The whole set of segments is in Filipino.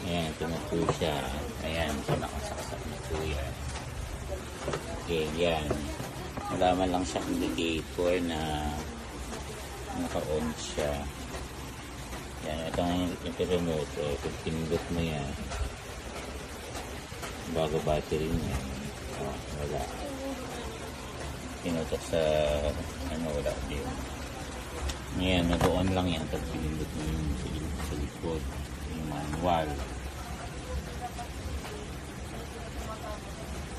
Ayan, tumupo siya. Ayan, so nakasaksak na po yan. Okay, yan. Malaman lang siya indicator na naka-on siya. Yan, ito yung remote. Kung pinindot mo yan, bago battery niya. Oh, wala. Pinutok sa wala din. Ngayon, nag-on lang yan pag pinindot mo yung sa likod, yung manual.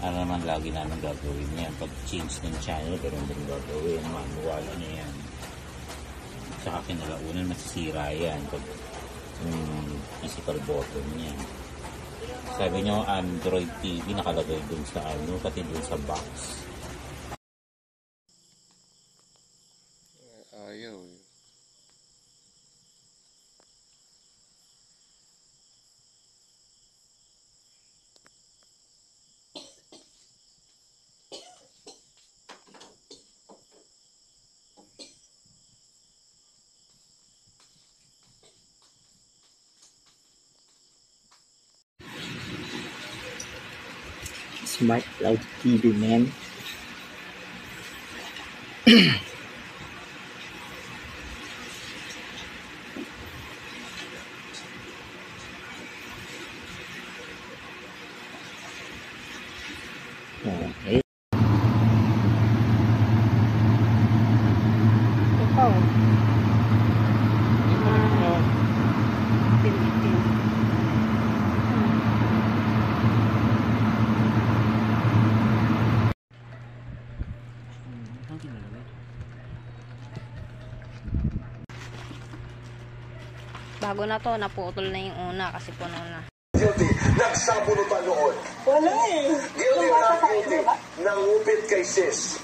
Ano naman lagi namin gagawin yan pag change ng channel, pero hindi gagawin manual, ano yan. Tsaka kinalaunan masisira yan pag physical button niya. Sabi nyo Android TV nakalagay dun sa pati dun sa box. Ayaw eh. Smart Cloud TV, man. Okay. Ito. Pin-pin. Bago na to, naputol na yung una kasi puno na. Guilty, nagsabunutan noon. Wala eh. Guilty na guilty, nangupit kay sis.